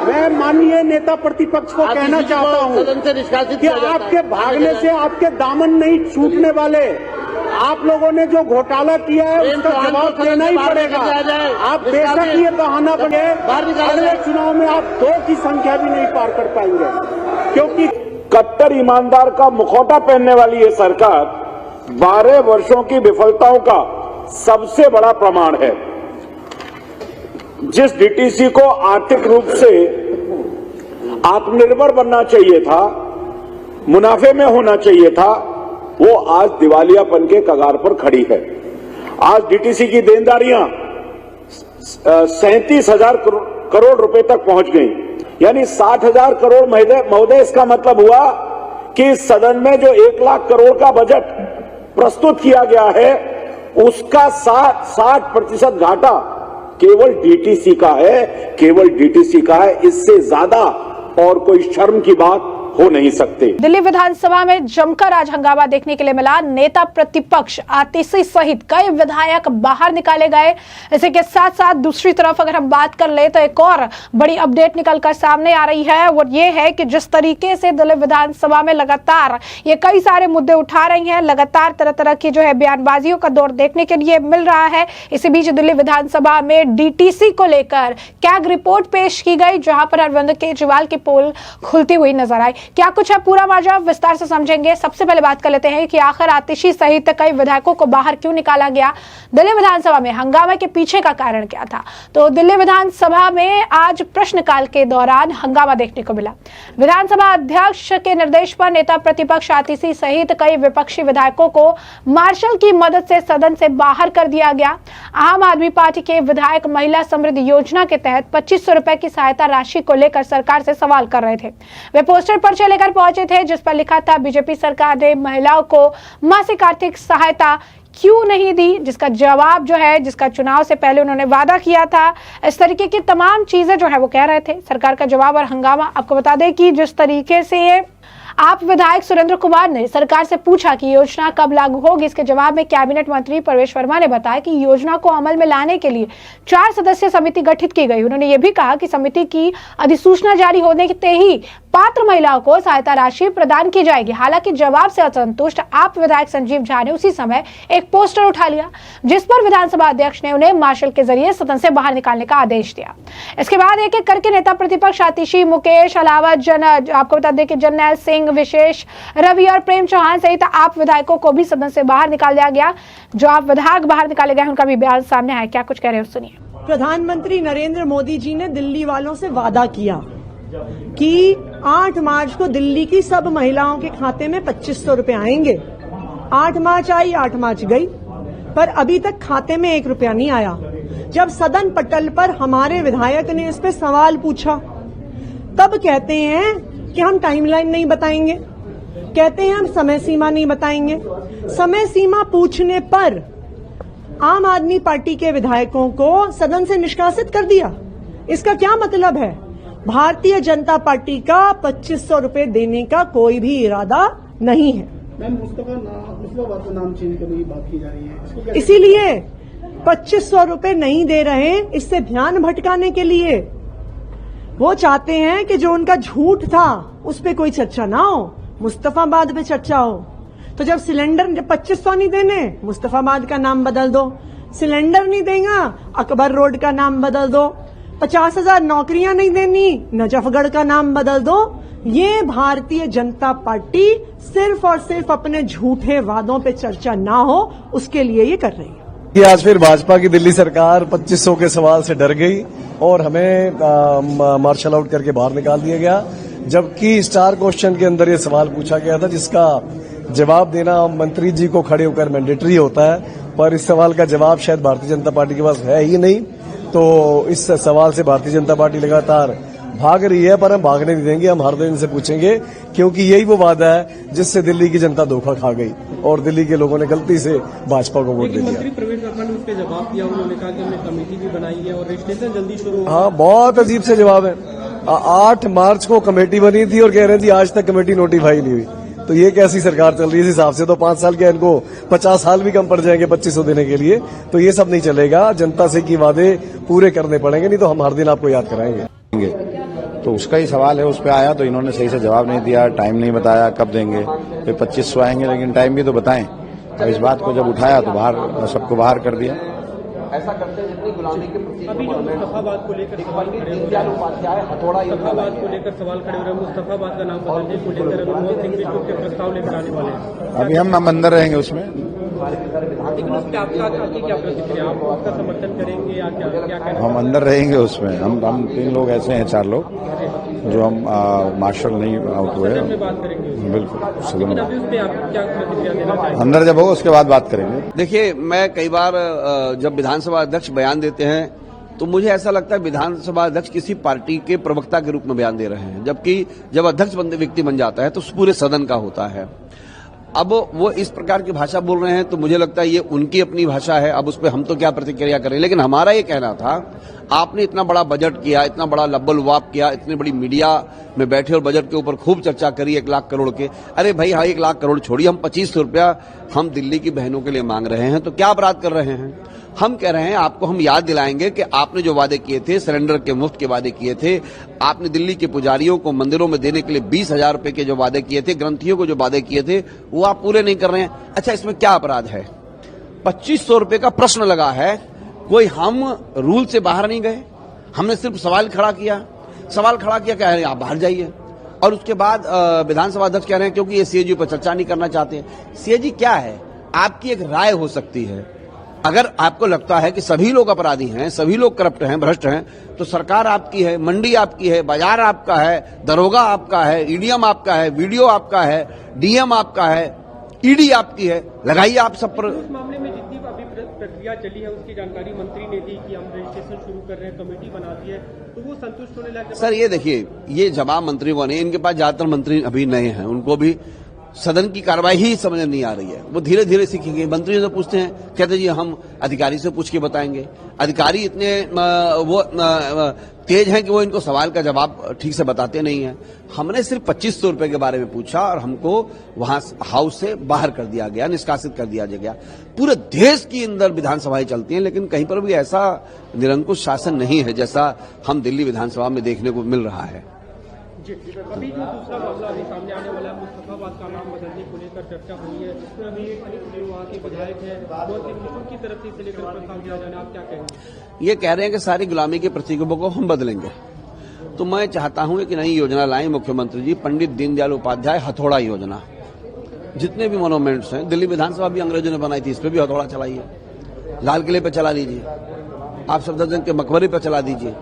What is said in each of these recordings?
मैं माननीय नेता प्रतिपक्ष को कहना चाहता हूं सदन से निष्कासित कि आपके भागने से आपके दामन नहीं छूटने वाले। आप लोगों ने जो घोटाला किया है उसका जवाब देना ही पड़ेगा। आप बेशक ये बहाना बने, अगले चुनाव में आप 2 की संख्या भी नहीं पार कर पाएंगे, क्योंकि कट्टर ईमानदार का मुखौटा पहनने वाली ये सरकार 12 वर्षों की विफलताओं का सबसे बड़ा प्रमाण है। जिस डीटीसी को आर्थिक रूप से आत्मनिर्भर बनना चाहिए था, मुनाफे में होना चाहिए था, वो आज दिवालियापन के कगार पर खड़ी है। आज डीटीसी की देनदारियां 37,000 करोड़ रुपए तक पहुंच गई, यानी 60,000 करोड़। महोदय, इसका मतलब हुआ कि सदन में जो 1 लाख करोड़ का बजट प्रस्तुत किया गया है उसका 60% घाटा केवल डीटीसी का है, केवल डीटीसी का है। इससे ज्यादा और कोई शर्म की बात हो नहीं सकते। दिल्ली विधानसभा में जमकर आज हंगामा देखने के लिए मिला। नेता प्रतिपक्ष आतिशी सहित कई विधायक बाहर निकाले गए। इसी के साथ साथ दूसरी तरफ अगर हम बात कर ले तो एक और बड़ी अपडेट निकलकर सामने आ रही है, वो ये है कि जिस तरीके से दिल्ली विधानसभा में लगातार ये कई सारे मुद्दे उठा रही हैं, लगातार तरह तरह की जो है बयानबाजियों का दौर देखने के लिए मिल रहा है। इसी बीच दिल्ली विधानसभा में डीटीसी को लेकर कैग रिपोर्ट पेश की गई, जहां पर अरविंद केजरीवाल की पोल खुलती हुई नजर आई। क्या कुछ है पूरा मामला विस्तार से समझेंगे। सबसे पहले बात कर लेते हैं कि आखिर आतिशी सहित कई विधायकों को बाहर क्यों निकाला गया, दिल्ली विधानसभा में हंगामे के पीछे का कारण क्या था। तो दिल्ली विधानसभा में आज प्रश्नकाल के दौरान हंगामा देखने को मिला। विधानसभा अध्यक्ष के निर्देश पर नेता प्रतिपक्ष आतिशी सहित कई विपक्षी विधायकों को मार्शल की मदद से सदन से बाहर कर दिया गया। आम आदमी पार्टी के विधायक महिला समृद्धि योजना के तहत 2500 रुपए की सहायता राशि को लेकर सरकार से सवाल कर रहे थे। वे पोस्टर पर्चे लेकर पहुंचे थे जिस पर लिखा था बीजेपी सरकार ने महिलाओं को मासिक आर्थिक सहायता क्यों नहीं दी, जिसका जवाब जो है, जिसका चुनाव से पहले उन्होंने वादा किया था। इस तरीके की तमाम चीजें जो है वो कह रहे थे। सरकार का जवाब और हंगामा, आपको बता दें कि जिस तरीके से आप विधायक सुरेंद्र कुमार ने सरकार से पूछा कि योजना कब लागू होगी, इसके जवाब में कैबिनेट मंत्री प्रवेश वर्मा ने बताया कि योजना को अमल में लाने के लिए 4 सदस्यीय समिति गठित की गई। उन्होंने ये भी कहा कि समिति की अधिसूचना जारी होने के ही पात्र महिलाओं को सहायता राशि प्रदान की जाएगी। हालांकि जवाब से असंतुष्ट आप विधायक संजीव झा ने उसी समय एक पोस्टर उठा लिया, जिस पर विधानसभा अध्यक्ष ने उन्हें मार्शल के जरिए सदन से बाहर निकालने का आदेश दिया। इसके बाद एक एक करके नेता प्रतिपक्ष आतिशी, मुकेश अलावत, आपको बता दें कि जर्नैल सिंह, विशेष, रवि और प्रेम चौहान सहित आप विधायकों को भी सदन से बाहर निकाल दिया गया। जो आप विधायक बाहर निकाले गए उनका भी बयान सामने आया। क्या कुछ कह रहे हो, सुनिए। प्रधानमंत्री नरेंद्र मोदी जी ने दिल्ली वालों से वादा किया कि 8 मार्च को दिल्ली की सब महिलाओं के खाते में 2500 रुपए आएंगे। 8 मार्च आई, 8 मार्च गई, पर अभी तक खाते में 1 रुपया नहीं आया। जब सदन पटल पर हमारे विधायक ने इस पे सवाल पूछा, तब कहते हैं कि हम टाइमलाइन नहीं बताएंगे, कहते हैं हम समय सीमा नहीं बताएंगे। समय सीमा पूछने पर आम आदमी पार्टी के विधायकों को सदन से निष्कासित कर दिया। इसका क्या मतलब है? भारतीय जनता पार्टी का 2500 रुपए देने का कोई भी इरादा नहीं है। मैम, मुस्तफा नाम चेंज करने की बात की जा रही है, इसीलिए 2500 रुपए नहीं दे रहे, इससे ध्यान भटकाने के लिए। वो चाहते हैं कि जो उनका झूठ था उस पे कोई चर्चा ना हो, मुस्तफाबाद पे चर्चा हो। तो जब सिलेंडर 2500 नहीं देने, मुस्तफाबाद का नाम बदल दो। सिलेंडर नहीं देगा, अकबर रोड का नाम बदल दो। 50,000 नौकरियां नहीं देनी, नजफगढ़ का नाम बदल दो। ये भारतीय जनता पार्टी सिर्फ और सिर्फ अपने झूठे वादों पे चर्चा ना हो उसके लिए ये कर रही है। कि आज फिर भाजपा की दिल्ली सरकार 2500 के सवाल से डर गई और हमें मार्शल आउट करके बाहर निकाल दिया गया, जबकि स्टार क्वेश्चन के अंदर ये सवाल पूछा गया था जिसका जवाब देना मंत्री जी को खड़े होकर मैंडेटरी होता है, पर इस सवाल का जवाब शायद भारतीय जनता पार्टी के पास है ही नहीं। तो इस सवाल से भारतीय जनता पार्टी लगातार भाग रही है, पर हम भागने नहीं देंगे। हम हर दिन से पूछेंगे, क्योंकि यही वो वादा है जिससे दिल्ली की जनता धोखा खा गई और दिल्ली के लोगों ने गलती से भाजपा को वोट दे दिया। मंत्री प्रवेश वर्मा ने उस पर जवाब दिया, उन्होंने कहा कि हमने कमेटी भी बनाई है और रजिस्ट्रेशन जल्दी शुरू। हाँ, बहुत अजीब से जवाब है। 8 मार्च को कमेटी बनी थी और कह रहे थे आज तक कमेटी नोटिफाई नहीं हुई। तो ये कैसी सरकार चल रही है? इस हिसाब से तो 5 साल के इनको 50 साल भी कम पड़ जाएंगे 2500 देने के लिए। तो ये सब नहीं चलेगा, जनता से की वादे पूरे करने पड़ेंगे, नहीं तो हम हर दिन आपको याद कराएंगे। तो उसका ही सवाल है, उस पर आया तो इन्होंने सही से जवाब नहीं दिया, टाइम नहीं बताया कब देंगे, फिर 2500 आएंगे, लेकिन टाइम भी तो बताएं। अब इस बात को जब उठाया तो बाहर सबको बाहर कर दिया। ऐसा करते जितनी गुलामी के प्रति अभी जो मुस्तफाबाद को लेकर सवाल खड़े हो रहे हैं, मुस्तफाबाद को लेकर सवाल खड़े हो रहे हैं, मुस्तफाबाद का नाम बदलने को लेकर मनमोहन सिंह बिस्कुट के प्रस्ताव लेकर आने वाले हैं। अभी हम अंदर रहेंगे उसमें। लेकिन उस पर आपकी क्या प्रतिक्रिया, आप उसका समर्थन करेंगे या क्या कहना? हम अंदर रहेंगे उसमें। हम 3 लोग ऐसे हैं, 4 लोग जो हम मार्शल नहीं आउट हुए। बात करेंगे बिल्कुल, लेकिन अभी उस पर आप क्या प्रतिक्रिया देना चाहेंगे? अंदर जब होगा उसके बाद बात करेंगे। देखिए, मैं कई बार जब विधानसभा अध्यक्ष बयान देते हैं तो मुझे ऐसा लगता है विधानसभा अध्यक्ष किसी पार्टी के प्रवक्ता के रूप में बयान दे रहे हैं, जबकि जब अध्यक्ष व्यक्ति बन जाता है तो पूरे सदन का होता है। अब वो इस प्रकार की भाषा बोल रहे हैं तो मुझे लगता है ये उनकी अपनी भाषा है, अब उस पर हम तो क्या प्रतिक्रिया करें। लेकिन हमारा ये कहना था, आपने इतना बड़ा बजट किया, इतना बड़ा लब्बल-लुआब किया, इतनी बड़ी मीडिया में बैठे और बजट के ऊपर खूब चर्चा करी 1 लाख करोड़ के। अरे भाई, हाँ 1 लाख करोड़ छोड़िए, हम 2500 रुपया हम दिल्ली की बहनों के लिए मांग रहे हैं, तो क्या अपराध कर रहे हैं? हम कह रहे हैं आपको हम याद दिलाएंगे कि आपने जो वादे किए थे, सिलेंडर के मुफ्त के वादे किए थे, आपने दिल्ली के पुजारियों को मंदिरों में देने के लिए 20,000 रुपए के जो वादे किए थे, ग्रंथियों को जो वादे किए थे, वो आप पूरे नहीं कर रहे हैं। अच्छा, इसमें क्या अपराध है? 2500 रुपए का प्रश्न लगा है, कोई हम रूल से बाहर नहीं गए, हमने सिर्फ सवाल खड़ा किया कह रहे हैं आप बाहर जाइए। और उसके बाद विधानसभा अध्यक्ष कह रहे हैं क्योंकि ये सीएजी पर चर्चा नहीं करना चाहते हैं। सीएजी क्या है? आपकी एक राय हो सकती है। अगर आपको लगता है कि सभी लोग अपराधी हैं, सभी लोग करप्ट हैं, भ्रष्ट हैं, तो सरकार आपकी है, मंडी आपकी है, बाजार आपका है, दरोगा आपका है, ईडीएम आपका है, वीडियो आपका है, डीएम आपका है, ईडी आपकी है, लगाइए आप सब पर। उस मामले में जितनी अभी प्रक्रिया चली है उसकी जानकारी मंत्री ने दी कि हम रजिस्ट्रेशन शुरू कर रहे हैं, कमेटी बना दी है, तो वो संतुष्ट होने लगे। सर ये देखिए, ये जवाब मंत्री को नहीं, इनके पास ज्यादातर मंत्री अभी नए हैं, उनको भी सदन की कार्रवाई ही समझ नहीं आ रही है, वो धीरे धीरे सीखेंगे। मंत्री से पूछते हैं, कहते जी हम अधिकारी से पूछ के बताएंगे। अधिकारी इतने वो तेज हैं कि वो इनको सवाल का जवाब ठीक से बताते नहीं है। हमने सिर्फ 2500 रुपए के बारे में पूछा और हमको वहां हाउस से बाहर कर दिया गया, निष्कासित कर दिया गया। पूरे देश की अंदर विधानसभाएं चलती हैं, लेकिन कहीं पर भी ऐसा निरंकुश शासन नहीं है जैसा हम दिल्ली विधानसभा में देखने को मिल रहा है। अभी जो दूसरा मामला अभी सामने आने वाला है, मुस्तफाबाद का नाम बदलने को लेकर चर्चा हुई है, जिसमें अभी एक वहाँ के विधायक है मनमोहन सिंह बिस्कुट की तरफ से इसे लेकर प्रस्ताव दिया जाना, आप क्या कहेंगे? ये कह रहे हैं कि सारी गुलामी के प्रतीकों को हम बदलेंगे, तो मैं चाहता हूं कि नई योजना लाएं मुख्यमंत्री जी, पंडित दीनदयाल उपाध्याय हथौड़ा योजना। जितने भी मोनूमेंट्स हैं, दिल्ली विधानसभा भी अंग्रेजों ने बनाई थी, इस पर भी हथौड़ा चलाइए, लाल किले पर चला दीजिए, आप सफदरजंग के मकबरे पर चला दीजिए।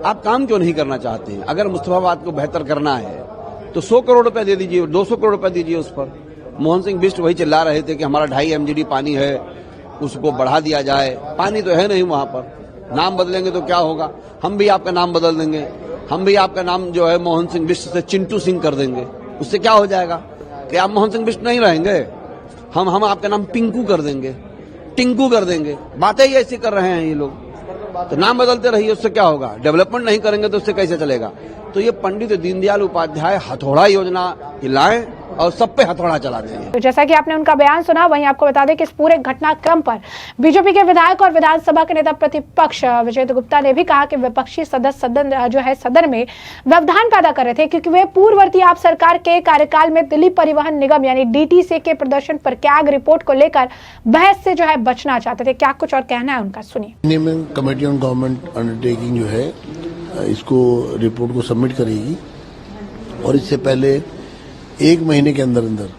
आप काम क्यों नहीं करना चाहते हैं? अगर मुस्तफाबाद को बेहतर करना है तो 100 करोड़ रुपए दे दीजिए, 200 करोड़ रुपए दीजिए उस पर। मोहन सिंह बिष्ट वही चिल्ला रहे थे कि हमारा 2.5 MGD पानी है, उसको बढ़ा दिया जाए। पानी तो है नहीं वहां पर, नाम बदलेंगे तो क्या होगा? हम भी आपका नाम बदल देंगे, हम भी आपका नाम जो है मोहन सिंह बिष्ट से चिंटू सिंह कर देंगे। उससे क्या हो जाएगा कि आप मोहन सिंह बिष्ट नहीं रहेंगे, हम आपका नाम पिंकू कर देंगे, टिंकू कर देंगे। बातें ही ऐसी कर रहे हैं ये लोग, तो नाम बदलते रहिए, उससे क्या होगा? डेवलपमेंट नहीं करेंगे तो उससे कैसे चलेगा? तो ये पंडित दीनदयाल उपाध्याय हथौड़ा योजना लाएं और सब पे हथौड़ा चला देंगे। तो जैसा कि आपने उनका बयान सुना, वहीं आपको बता दें कि इस पूरे घटनाक्रम पर बीजेपी के विधायक और विधानसभा के नेता प्रतिपक्ष विजय गुप्ता ने भी कहा कि विपक्षी सदस्य सदन में व्यवधान पैदा कर रहे थे, क्योंकि वे पूर्ववर्ती आप सरकार के कार्यकाल में दिल्ली परिवहन निगम यानी डीटीसी के प्रदर्शन पर कैग रिपोर्ट को लेकर बहस से बचना चाहते थे। क्या कुछ और कहना है उनका, सुनिए। कमेटी ऑन गवर्नमेंट अंडरटेकिंग जो है इसको रिपोर्ट को सबमिट करेगी और इससे पहले 1 महीने के अंदर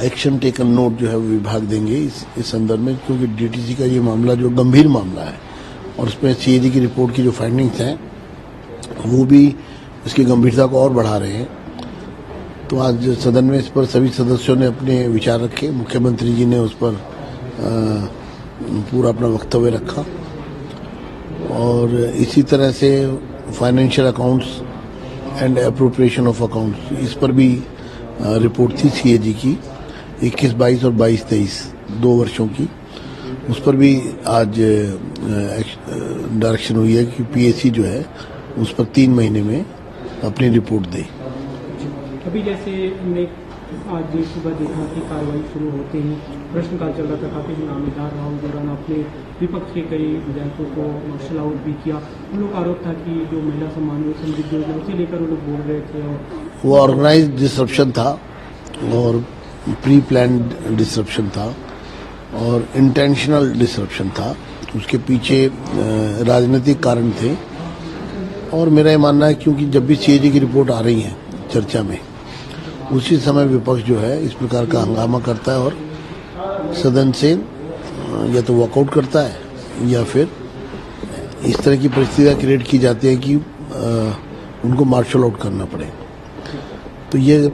एक्शन टेकन नोट जो है वो विभाग देंगे इस संदर्भ में, क्योंकि डीटीसी का ये मामला जो गंभीर मामला है और उसमें सीएजी की रिपोर्ट की जो फाइंडिंग्स हैं वो भी इसकी गंभीरता को और बढ़ा रहे हैं। तो आज सदन में इस पर सभी सदस्यों ने अपने विचार रखे, मुख्यमंत्री जी ने उस पर पूरा अपना वक्तव्य रखा और इसी तरह से financial accounts and appropriation of accounts, इस पर भी रिपोर्ट थी सीएजी की 21-22 और 22-23 2 वर्षों की। उस पर भी आज डायरेक्शन हुई है कि पीएसी जो है उस पर 3 महीने में अपनी रिपोर्ट दे। अभी जैसे हमने आज सुबह देखा कि कार्रवाई शुरू होते ही प्रश्नकाल चल रहा था, काफी नामेदार राहुल दौरान अपने विपक्ष के कई विधायकों को मार्शल आउट भी किया। उन लोग का आरोप था कि जो महिला सम्मान समृद्धि योजना उसे लेकर वो लोग बोल रहे थे और वो ऑर्गेनाइज डिसरप्शन था और प्री प्लान डिसरप्शन था और इंटेंशनल डिसरप्शन था। उसके पीछे राजनीतिक कारण थे और मेरा ये मानना है क्योंकि जब भी सीएजी की रिपोर्ट आ रही है चर्चा में उसी समय विपक्ष जो है इस प्रकार का हंगामा करता है और सदन से या तो वॉकआउट करता है या फिर इस तरह की परिस्थितियां क्रिएट की जाती है कि उनको मार्शल आउट करना पड़े। तो ये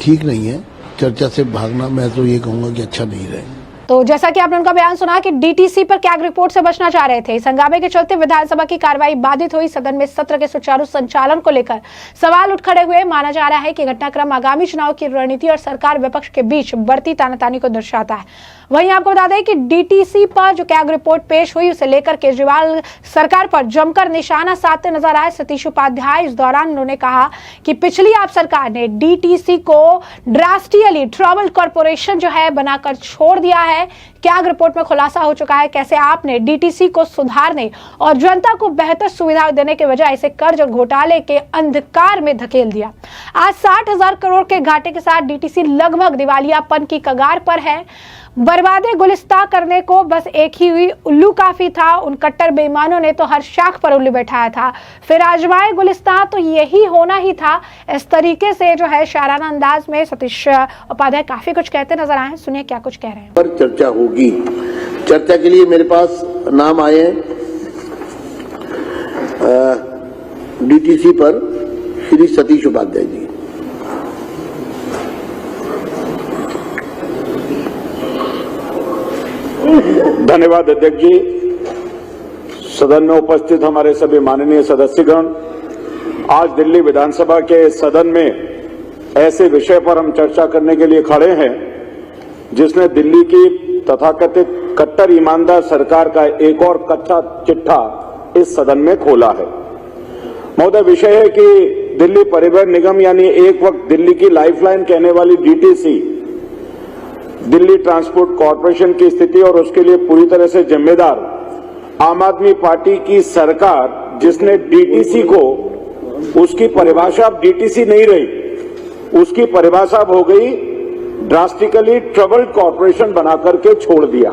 ठीक नहीं है, चर्चा से भागना मैं तो ये कहूँगा कि अच्छा नहीं रहे। तो जैसा कि आपने उनका बयान सुना कि डीटीसी पर कैग रिपोर्ट से बचना चाह रहे थे। इस हंगामे के चलते विधानसभा की कार्रवाई बाधित हुई। सदन में सत्र के सुचारू संचालन को लेकर सवाल उठ खड़े हुए। माना जा रहा है कि घटनाक्रम आगामी चुनाव की रणनीति और सरकार विपक्ष के बीच बढ़ती तानातानी को दर्शाता है। वहीं आपको बता दें कि डीटीसी पर जो कैग रिपोर्ट पेश हुई उसे लेकर केजरीवाल सरकार पर जमकर निशाना साधते नजर आए सतीश उपाध्याय। इस दौरान उन्होंने कहा कि पिछली आप सरकार ने डीटीसी को ड्रास्टिकली ट्रबल कॉर्पोरेशन जो है बनाकर छोड़ दिया है। कैग रिपोर्ट में खुलासा हो चुका है कैसे आपने डीटीसी को सुधारने और जनता को बेहतर सुविधा देने के बजाय इसे कर्ज और घोटाले के अंधकार में धकेल दिया। आज 60,000 करोड़ के घाटे के साथ डीटीसी लगभग दिवालियापन की कगार पर है। बर्बादे गुलिस्ता करने को बस एक ही हुई उल्लू काफी था। उन कट्टर बेईमानों ने तो हर शाख पर उल्लू बैठाया था, फिर आजमाए गुलिस्ता तो यही होना ही था। इस तरीके से जो है शायराना अंदाज में सतीश उपाध्याय काफी कुछ कहते नजर आए। सुनिए क्या कुछ कह रहे हैं। पर चर्चा होगी। चर्चा के लिए मेरे पास नाम आए हैं डीटीसी पर श्री सतीश उपाध्याय जी। धन्यवाद अध्यक्ष जी। सदन में उपस्थित हमारे सभी माननीय सदस्यगण, आज दिल्ली विधानसभा के सदन में ऐसे विषय पर हम चर्चा करने के लिए खड़े हैं जिसने दिल्ली की तथाकथित कट्टर ईमानदार सरकार का एक और कच्चा चिट्ठा इस सदन में खोला है। महोदय, विषय है कि दिल्ली परिवहन निगम यानी एक वक्त दिल्ली की लाइफलाइन कहने वाली डीटीसी, दिल्ली ट्रांसपोर्ट कॉरपोरेशन की स्थिति और उसके लिए पूरी तरह से जिम्मेदार आम आदमी पार्टी की सरकार, जिसने डीटीसी को, उसकी परिभाषा अब डीटीसी नहीं रही, उसकी परिभाषा हो गई ड्रास्टिकली ट्रबल्ड कॉरपोरेशन बनाकर के छोड़ दिया।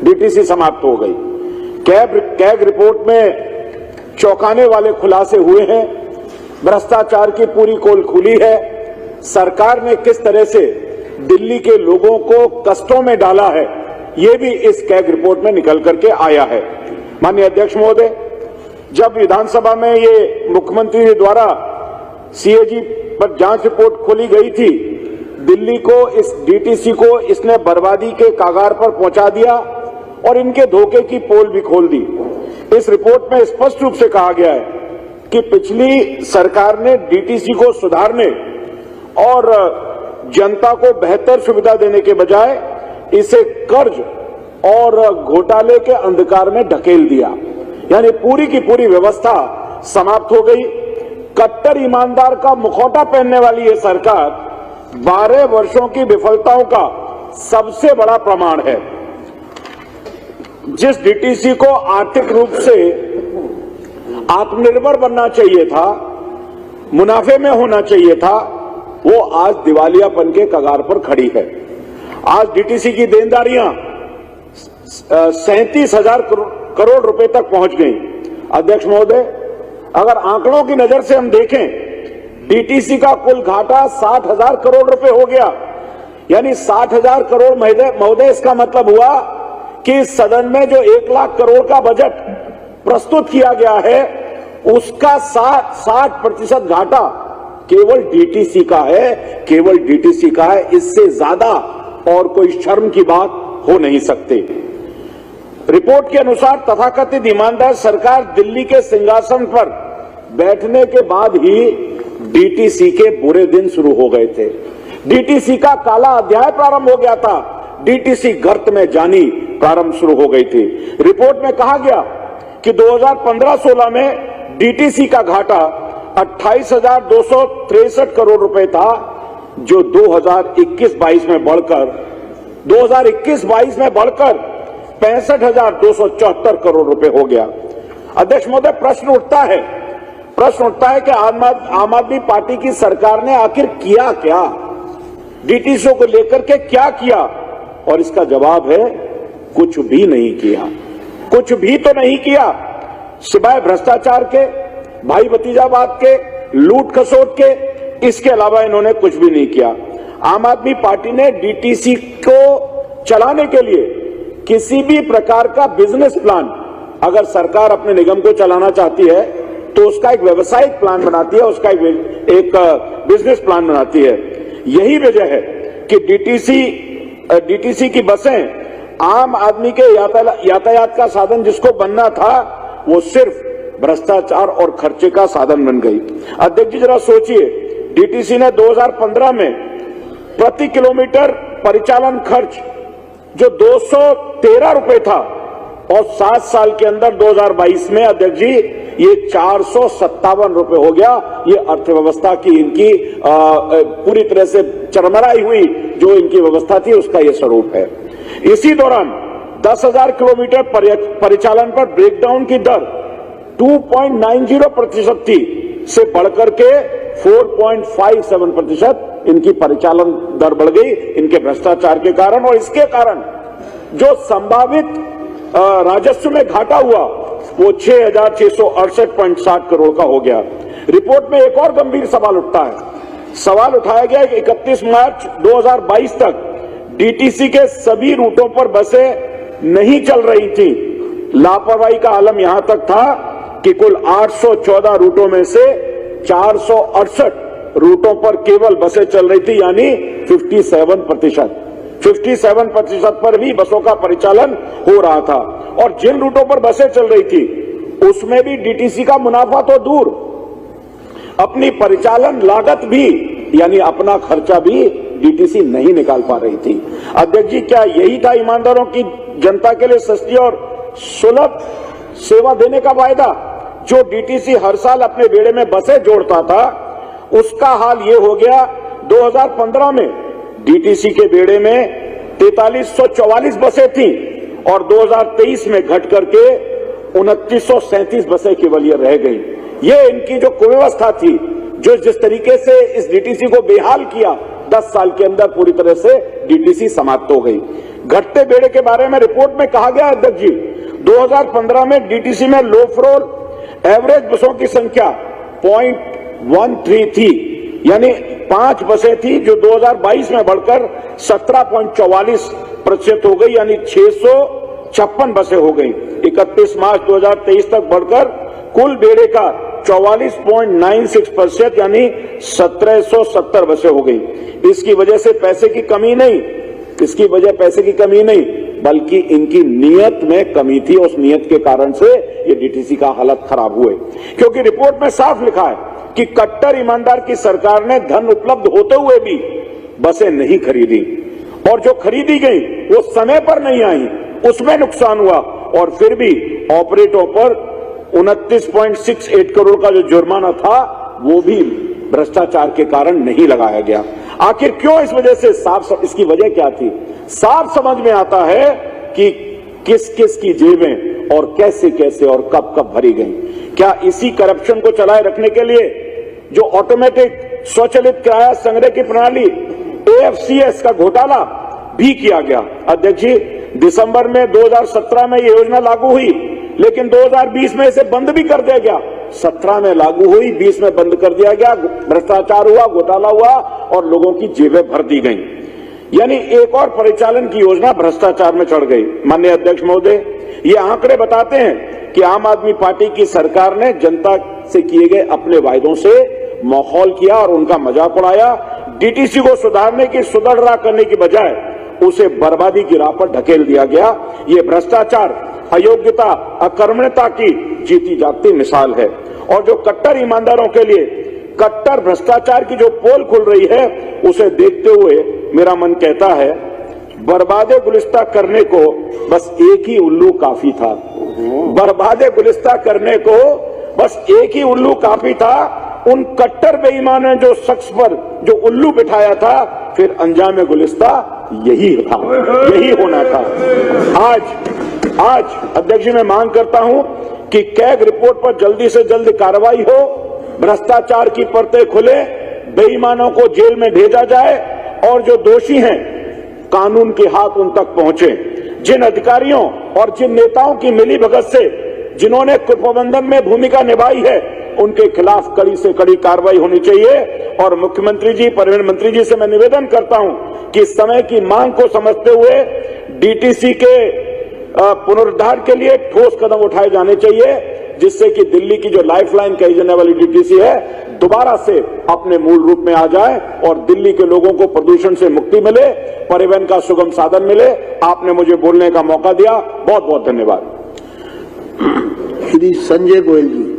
डीटीसी समाप्त हो गई। कैग रिपोर्ट में चौंकाने वाले खुलासे हुए हैं। भ्रष्टाचार की पूरी पोल खुली है। सरकार ने किस तरह से दिल्ली के लोगों को कष्टों में डाला है, ये भी इस कैग रिपोर्ट में निकल करके आया है। माननीय अध्यक्ष महोदय, जब विधानसभा में ये मुख्यमंत्री जी द्वारा सीएजी पर जांच रिपोर्ट खोली गई थी, दिल्ली को, इस डीटीसी को इसने बर्बादी के कागार पर पहुंचा दिया और इनके धोखे की पोल भी खोल दी। इस रिपोर्ट में स्पष्ट रूप से कहा गया है कि पिछली सरकार ने डीटीसी को सुधारने और जनता को बेहतर सुविधा देने के बजाय इसे कर्ज और घोटाले के अंधकार में ढकेल दिया, यानी पूरी की पूरी व्यवस्था समाप्त हो गई। कट्टर ईमानदार का मुखौटा पहनने वाली ये सरकार 12 वर्षों की विफलताओं का सबसे बड़ा प्रमाण है। जिस डीटीसी को आर्थिक रूप से आत्मनिर्भर बनना चाहिए था, मुनाफे में होना चाहिए था, वो आज दिवालियापन के कगार पर खड़ी है। आज डीटीसी की देनदारियां 37,000 करोड़ रुपए तक पहुंच गई। अध्यक्ष महोदय, अगर आंकड़ों की नजर से हम देखें, डीटीसी का कुल घाटा 60,000 करोड़ रुपए हो गया, यानी 60,000 करोड़। महोदय, इसका मतलब हुआ कि इस सदन में जो 1 लाख करोड़ का बजट प्रस्तुत किया गया है, उसका 60% घाटा केवल डीटीसी का है, केवल डीटीसी का है। इससे ज्यादा और कोई शर्म की बात हो नहीं सकती। रिपोर्ट के अनुसार तथाकथित ईमानदार सरकार दिल्ली के सिंहासन पर बैठने के बाद ही डीटीसी के बुरे दिन शुरू हो गए थे। डीटीसी का काला अध्याय प्रारंभ हो गया था। डीटीसी गर्त में जानी प्रारंभ शुरू हो गई थी। रिपोर्ट में कहा गया कि 2015-16 में डीटीसी का घाटा 28,263 करोड़ रुपए था, जो 2021-22 में बढ़कर 65,274 करोड़ रुपए हो गया। अध्यक्ष महोदय, प्रश्न उठता है कि आम आदमी पार्टी की सरकार ने आखिर किया क्या, डीटीसी को लेकर के क्या किया, और इसका जवाब है कुछ भी नहीं किया। कुछ भी तो नहीं किया, सिवाय भ्रष्टाचार के, भाई भतीजावाद के, लूट खसोट के, इसके अलावा इन्होंने कुछ भी नहीं किया। आम आदमी पार्टी ने डीटीसी को चलाने के लिए किसी भी प्रकार का बिजनेस प्लान, अगर सरकार अपने निगम को चलाना चाहती है तो उसका एक व्यावसायिक प्लान बनाती है, उसका एक बिजनेस प्लान बनाती है। यही वजह है कि डीटीसी की बसें आम आदमी के यातायात का साधन जिसको बनना था, वो सिर्फ भ्रष्टाचार और खर्चे का साधन बन गई। अध्यक्ष जी, जरा सोचिए, डीटीसी ने 2015 में प्रति किलोमीटर परिचालन खर्च जो 213 रुपए था, और 7 साल के अंदर 2022 में अध्यक्ष जी ये 457 रुपए हो गया। ये अर्थव्यवस्था की इनकी पूरी तरह से चरमराई हुई जो इनकी व्यवस्था थी, उसका ये स्वरूप है। इसी दौरान 10,000 किलोमीटर परिचालन पर ब्रेकडाउन की दर 2.90% थी, से बढ़कर के 4.57% इनकी परिचालन दर बढ़ गई इनके भ्रष्टाचार के कारण। और इसके कारण जो संभावित राजस्व में घाटा हुआ वो 6,668.60 करोड़ का हो गया। रिपोर्ट में एक और गंभीर सवाल उठता है। सवाल उठाया गया कि 31 मार्च 2022 तक डीटीसी के सभी रूटों पर बसें नहीं चल रही थी। लापरवाही का आलम यहां तक था कि कुल 814 रूटों में से 468 रूटों पर केवल बसें चल रही थी, यानी 57% पर भी बसों का परिचालन हो रहा था। और जिन रूटों पर बसें चल रही थी उसमें भी डीटीसी का मुनाफा तो दूर, अपनी परिचालन लागत भी, यानी अपना खर्चा भी डीटीसी नहीं निकाल पा रही थी। अध्यक्ष जी, क्या यही था ईमानदारों की जनता के लिए सस्ती और सुलभ सेवा देने का वायदा? जो डीटीसी हर साल अपने बेड़े में बसें जोड़ता था, उसका हाल ये हो गया 2015 में डीटीसी के बेड़े में 4344 बसें थी और 2023 में घट करके 2937 बसें केवल ये रह गई। ये इनकी जो कुव्यवस्था थी, जो जिस तरीके से इस डीटीसी को बेहाल किया, 10 साल के अंदर पूरी तरह से डीटीसी समाप्त हो गई। घटते बेड़े के बारे में रिपोर्ट में कहा गया अध्यक्ष जी, 2015 में डीटीसी में लो फ्लोर एवरेज बसों की संख्या 0.13 थी, यानी 5 बसें थी, जो 2022 में बढ़कर 17.44% हो गई, यानी 656 बसें हो गई। 31 मार्च 2023 तक बढ़कर कुल बेड़े का 44.96%, यानी 1770 बसें हो गई। इसकी वजह से पैसे की कमी नहीं, इसकी वजह पैसे की कमी नहीं, बल्कि इनकी नीयत में कमी थी। उस नीयत के कारण से ये डीटीसी का हालत खराब हुए, क्योंकि रिपोर्ट में साफ लिखा है कि कट्टर ईमानदार की सरकार ने धन उपलब्ध होते हुए भी बसें नहीं खरीदी, और जो खरीदी गई वो समय पर नहीं आई, उसमें नुकसान हुआ। और फिर भी ऑपरेटरों पर 29.68 करोड़ का जो जुर्माना था, वो भी भ्रष्टाचार के कारण नहीं लगाया गया। आखिर क्यों? इस वजह से इसकी वजह क्या थी? साफ समझ में आता है कि किस किस की जेबें और कैसे कैसे और कब कब भरी गई। क्या इसी करप्शन को चलाए रखने के लिए जो ऑटोमेटिक स्वचालित किराया संग्रह की प्रणाली AFCS का घोटाला भी किया गया? अध्यक्ष जी, दिसंबर में 2017 में ये योजना लागू हुई, लेकिन 2020 में इसे बंद भी कर दिया गया। 17 में लागू हुई, 20 में बंद कर दिया गया। भ्रष्टाचार हुआ, घोटाला हुआ और लोगों की जेबें भर दी गई, यानी एक और परिचालन की योजना भ्रष्टाचार में चढ़ गई। माननीय अध्यक्ष महोदय, ये आंकड़े बताते हैं कि आम आदमी पार्टी की सरकार ने जनता से किए गए अपने वायदों से माहौल किया और उनका मजाक उड़ाया। डीटीसी को सुधारने की, सुदृढ़ करने की बजाय उसे बर्बादी की राह पर ढकेल दिया गया। ये भ्रष्टाचार, अयोग्यता, अकर्मण्यता की जीती जागती मिसाल है। और जो कट्टर ईमानदारों के लिए कट्टर भ्रष्टाचार की जो पोल खुल रही है, उसे देखते हुए मेरा मन कहता है, बर्बादे गुलिस्ता करने को बस एक ही उल्लू काफी था। बर्बादे गुलिस्ता करने को बस एक ही उल्लू काफी था। उन कट्टर बेईमान ने जो शख्स पर जो उल्लू बिठाया था, फिर अंजाम गुलिस्ता यही था, यही होना था। आज आज अध्यक्ष जी मैं मांग करता हूं कि कैग रिपोर्ट पर जल्दी से जल्द कार्रवाई हो, भ्रष्टाचार की परतें खुले, बेईमानों को जेल में भेजा जाए और जो दोषी हैं कानून के हाथ उन तक पहुंचे। जिन अधिकारियों और जिन नेताओं की मिलीभगत से जिन्होंने कुप्रबंधन में भूमिका निभाई है उनके खिलाफ कड़ी से कड़ी कार्रवाई होनी चाहिए। और मुख्यमंत्री जी, परिवहन मंत्री जी से मैं निवेदन करता हूं कि समय की मांग को समझते हुए डीटीसी के पुनरुद्धार के लिए ठोस कदम उठाए जाने चाहिए, जिससे कि दिल्ली की जो लाइफलाइन कही जाने वाली डीटीसी है दोबारा से अपने मूल रूप में आ जाए और दिल्ली के लोगों को प्रदूषण से मुक्ति मिले, परिवहन का सुगम साधन मिले। आपने मुझे बोलने का मौका दिया, बहुत बहुत धन्यवाद। श्री संजय गोयल जी।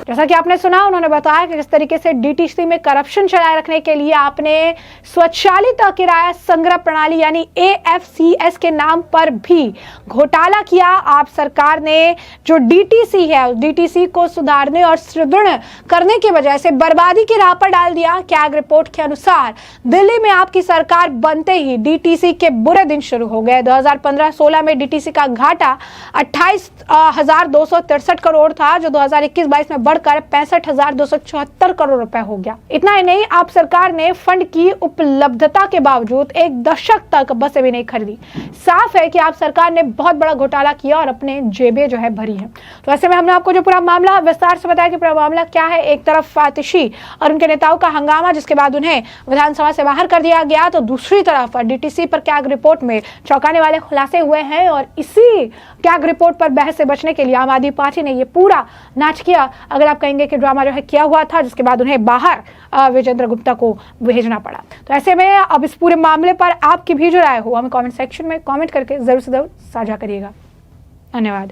जैसा कि आपने सुना, उन्होंने बताया कि किस तरीके से डीटीसी में करप्शन चलाए रखने के लिए आपने स्वचालित किराया संग्रह प्रणाली यानी AFCS के नाम पर भी घोटाला किया। आप सरकार ने जो डीटीसी है उस डीटीसी को सुधारने और सुदृढ़ करने के बजाय से बर्बादी की राह पर डाल दिया। कैग रिपोर्ट के अनुसार दिल्ली में आपकी सरकार बनते ही डीटीसी के बुरे दिन शुरू हो गए। 2015-16 में डीटीसी का घाटा 28,263 करोड़ था, जो 2021-22 में बढ़कर 65,274 करोड़ रुपए हो गया। इतना ही नहीं, आप सरकार ने फंड की उपलब्धता के बावजूद एक दशक तक बसें भी नहीं खरीदी। साफ है कि आप सरकार ने बहुत बड़ा घोटाला किया और अपने जेबें जो है भरी है। तो ऐसे में हमने आपको जो पूरा मामला विस्तार से बताया कि पूरा मामला क्या है। एक तरफ आतिशी और उनके नेताओं का हंगामा, जिसके बाद उन्हें विधानसभा से बाहर कर दिया गया, तो दूसरी तरफ डीटीसी पर कैग रिपोर्ट में चौंकाने वाले खुलासे हुए हैं। और इसी कैग रिपोर्ट पर बहस से बचने के लिए आम आदमी पार्टी ने ये पूरा नाटकीय, अगर आप कहेंगे कि ड्रामा जो है किया हुआ था, जिसके बाद उन्हें बाहर विजेंद्र गुप्ता को भेजना पड़ा। तो ऐसे में अब इस पूरे मामले पर आपकी भी जो राय हो हमें कमेंट सेक्शन में कमेंट करके जरूर से जरूर साझा करिएगा। धन्यवाद।